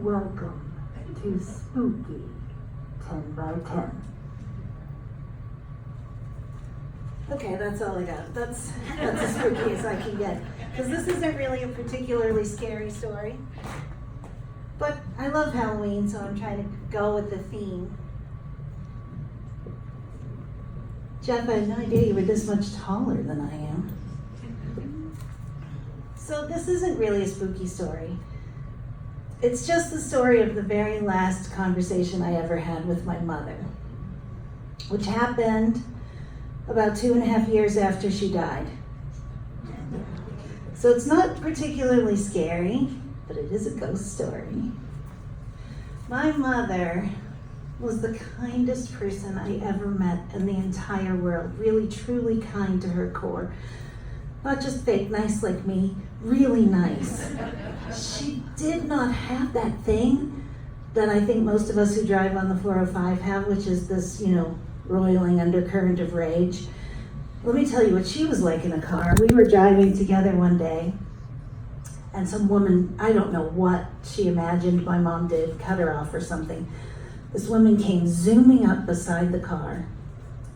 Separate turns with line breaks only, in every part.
Welcome to Spooky 10 by 10.
Okay, that's all I got. That's as spooky as I can get. Because this isn't really a particularly scary story. But I love Halloween, so I'm trying to go with the theme. Jeff, I had no idea you were this much taller than I am. So this isn't really a spooky story. It's just the story of the very last conversation I ever had with my mother, which happened about 2.5 years after she died. So it's not particularly scary, but it is a ghost story. My mother was the kindest person I ever met in the entire world, really truly kind to her core. Not just fake nice like me, really nice. She did not have that thing that I think most of us who drive on the 405 have, which is this, roiling undercurrent of rage. Let me tell you what she was like in a car. We were driving together one day, and some woman, I don't know what she imagined my mom did, cut her off or something. This woman came zooming up beside the car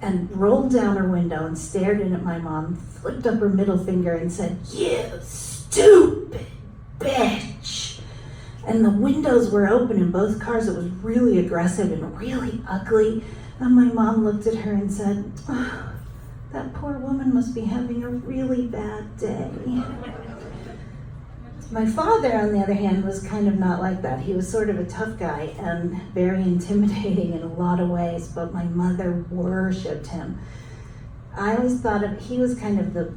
and rolled down her window and stared in at my mom, flipped up her middle finger and said, "You stupid bitch." And the windows were open in both cars. It was really aggressive and really ugly. And my mom looked at her and said, "Oh, that poor woman must be having a really bad day." My father, on the other hand, was kind of not like that. He was sort of a tough guy and very intimidating in a lot of ways, but my mother worshipped him. I always thought he was kind of the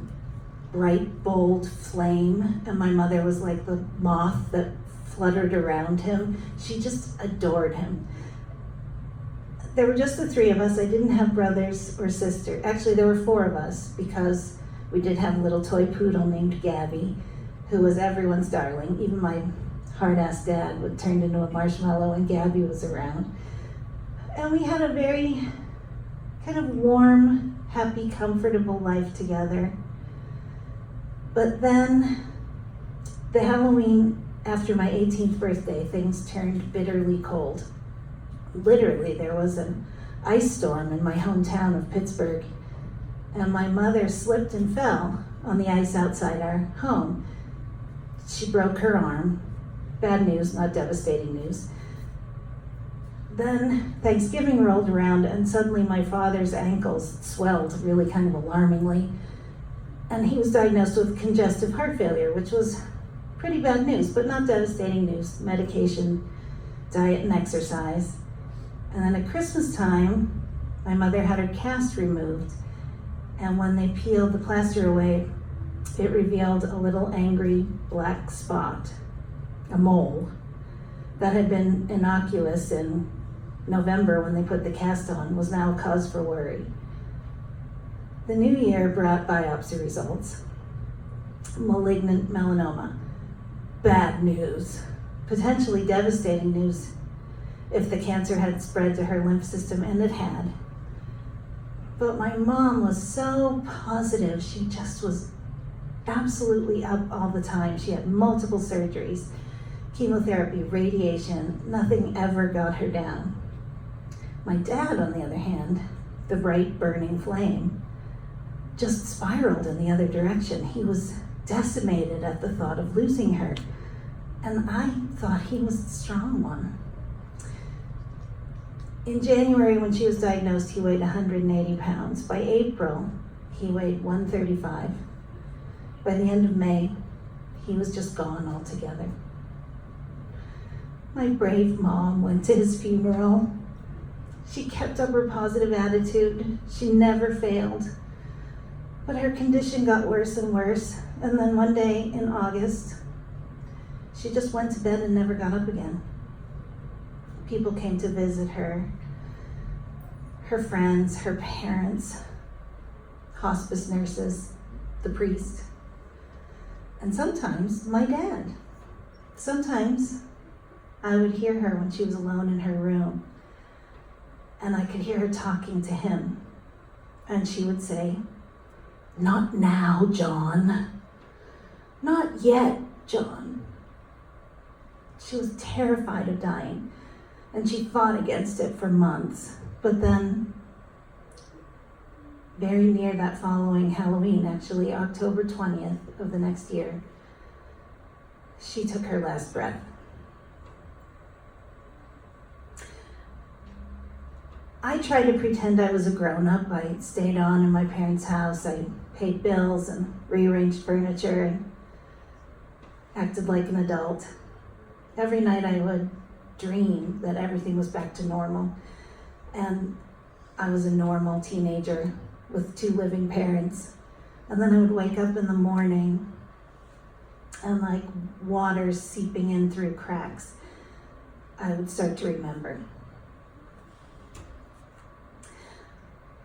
bright, bold flame, and my mother was like the moth that fluttered around him. She just adored him. There were just the three of us. I didn't have brothers or sisters. Actually, there were 4 of us because we did have a little toy poodle named Gabby, who was everyone's darling. Even my hard-ass dad would turn into a marshmallow when Gabby was around. And we had a very kind of warm, happy, comfortable life together. But then, the Halloween after my 18th birthday, things turned bitterly cold. Literally, there was an ice storm in my hometown of Pittsburgh, and my mother slipped and fell on the ice outside our home. She broke her arm. Bad news, not devastating news. Then Thanksgiving rolled around, and suddenly my father's ankles swelled really kind of alarmingly, and he was diagnosed with congestive heart failure, which was pretty bad news, but not devastating news. Medication, diet, and exercise. And then at Christmas time, my mother had her cast removed, and when they peeled the plaster away, it revealed a little angry black spot, a mole, that had been innocuous in November when they put the cast on, was now a cause for worry. The new year brought biopsy results. Malignant melanoma. Bad news. Potentially devastating news if the cancer had spread to her lymph system, and it had. But my mom was so positive. She just was absolutely up all the time. She had multiple surgeries, chemotherapy, radiation. Nothing ever got her down. My dad, on the other hand, the bright burning flame, just spiraled in the other direction. He was decimated at the thought of losing her, and I thought he was the strong one. In January, when she was diagnosed, he weighed 180 pounds. By April, he weighed 135. By the end of May, he was just gone altogether. My brave mom went to his funeral. She kept up her positive attitude. She never failed. But her condition got worse and worse. And then one day in August, she just went to bed and never got up again. People came to visit her. Her friends, her parents, hospice nurses, the priest. And sometimes my dad. Sometimes I would hear her when she was alone in her room, and I could hear her talking to him. And she would say, "Not now, John. Not yet, John." She was terrified of dying, and she fought against it for months. But then, very near that following Halloween, actually October 20th of the next year, she took her last breath. I tried to pretend I was a grown-up. I stayed on in my parents' house. I paid bills and rearranged furniture and acted like an adult. Every night I would dream that everything was back to normal, and I was a normal teenager with 2 living parents. And then I would wake up in the morning and like water seeping in through cracks, I would start to remember.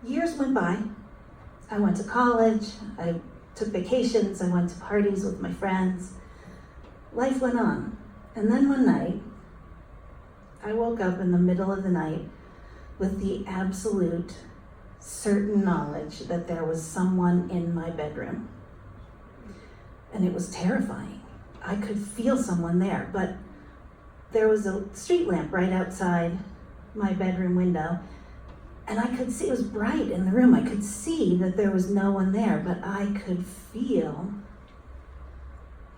Years went by. I went to college, I took vacations, I went to parties with my friends. Life went on. And then one night, I woke up in the middle of the night with the absolute certain knowledge that there was someone in my bedroom. And it was terrifying. I could feel someone there, but there was a street lamp right outside my bedroom window, and I could see, it was bright in the room, I could see that there was no one there, but I could feel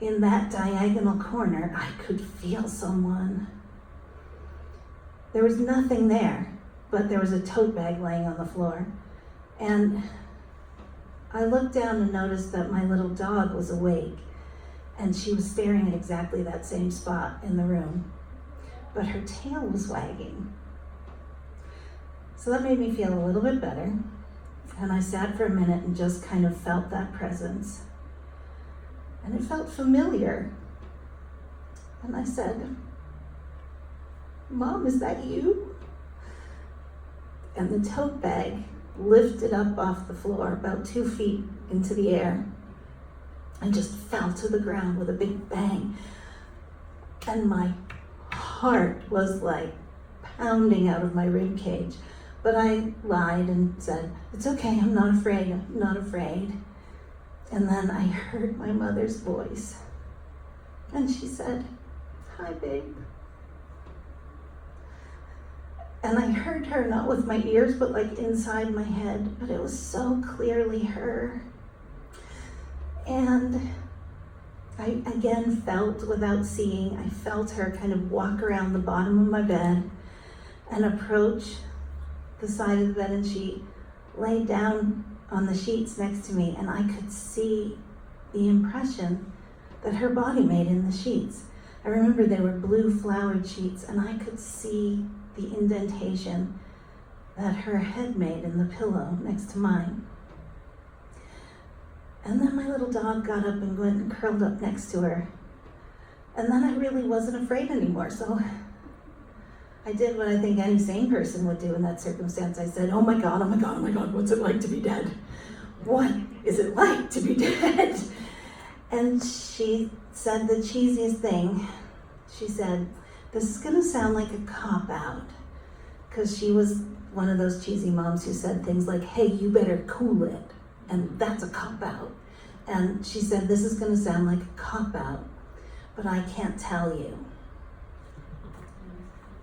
in that diagonal corner, I could feel someone. There was nothing there, but there was a tote bag laying on the floor. And I looked down and noticed that my little dog was awake, and she was staring at exactly that same spot in the room, but her tail was wagging. So that made me feel a little bit better, and I sat for a minute and just kind of felt that presence. And it felt familiar. And I said, "Mom, is that you?" And the tote bag lifted up off the floor about 2 feet into the air and just fell to the ground with a big bang. And my heart was like pounding out of my rib cage. But I lied and said, "It's okay, I'm not afraid, I'm not afraid." And then I heard my mother's voice. And she said, "Hi, babe." And I heard her, not with my ears, but like inside my head, but it was so clearly her. And I again felt without seeing, I felt her kind of walk around the bottom of my bed and approach the side of the bed, and she laid down on the sheets next to me, and I could see the impression that her body made in the sheets. I remember they were blue flowered sheets, and I could see the indentation that her head made in the pillow next to mine. And then my little dog got up and went and curled up next to her. And then I really wasn't afraid anymore, so I did what I think any sane person would do in that circumstance. I said, "Oh my God, oh my God, oh my God, what's it like to be dead? What is it like to be dead?" And she said the cheesiest thing. She said, "This is gonna sound like a cop-out," because she was one of those cheesy moms who said things like, "Hey, you better cool it," and that's a cop-out. And she said, "This is gonna sound like a cop-out, but I can't tell you."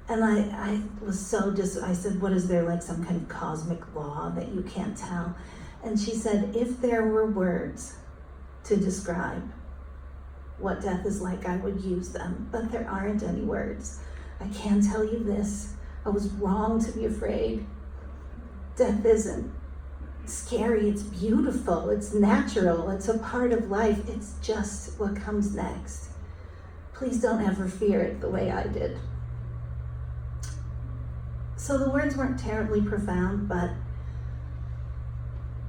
And I was so I said, "What is there, like some kind of cosmic law that you can't tell?" And she said, "If there were words to describe what death is like, I would use them, but there aren't any words. I can tell you this, I was wrong to be afraid. Death isn't scary, it's beautiful, it's natural, it's a part of life, it's just what comes next. Please don't ever fear it the way I did." So the words weren't terribly profound, but,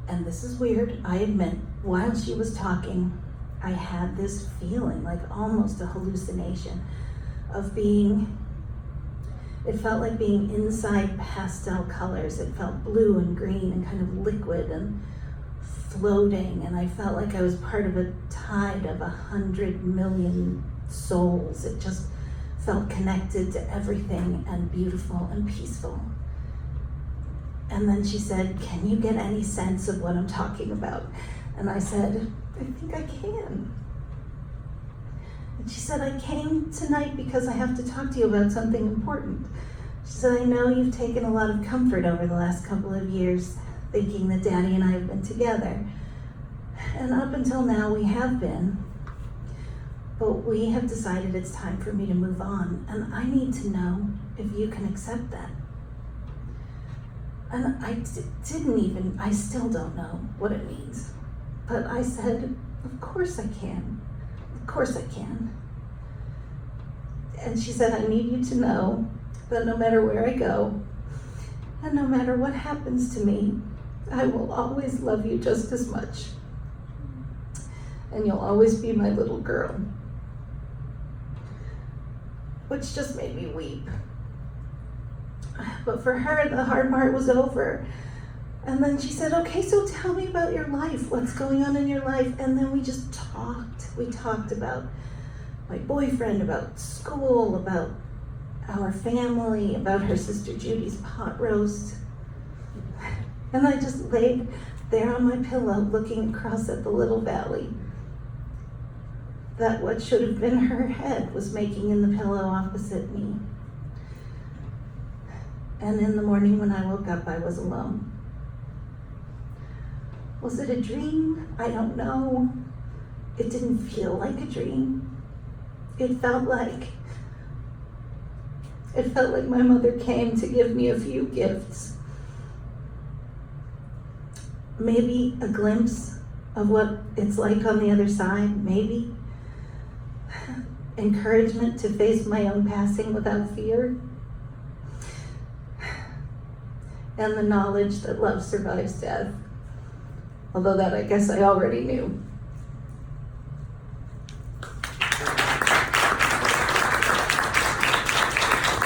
and this is weird, I admit, while she was talking, I had this feeling, like almost a hallucination, of being, it felt like being inside pastel colors. It felt blue and green and kind of liquid and floating, and I felt like I was part of a tide of 100 million souls. It just felt connected to everything and beautiful and peaceful. And then she said, "Can you get any sense of what I'm talking about?" And I said, "I think I can." And she said, I came tonight because I have to talk to you about something important. She said, I know you've taken a lot of comfort over the last couple of years thinking that Daddy and I have been together. And up until now we have been. But we have decided it's time for me to move on. And I need to know if you can accept that. And I still don't know what it means. But I said, of course I can. Of course I can. And she said, I need you to know that no matter where I go, and no matter what happens to me, I will always love you just as much. And you'll always be my little girl. Which just made me weep. But for her, the hard part was over. And then she said, okay, so tell me about your life. What's going on in your life? And then we just talked. We talked about my boyfriend, about school, about our family, about her sister Judy's pot roast. And I just laid there on my pillow looking across at the little valley that what should have been her head was making in the pillow opposite me. And in the morning when I woke up, I was alone. Was it a dream? I don't know. It didn't feel like a dream. It felt like my mother came to give me a few gifts. Maybe a glimpse of what it's like on the other side, maybe. Encouragement to face my own passing without fear. And the knowledge that love survives death. Although that I guess I already knew.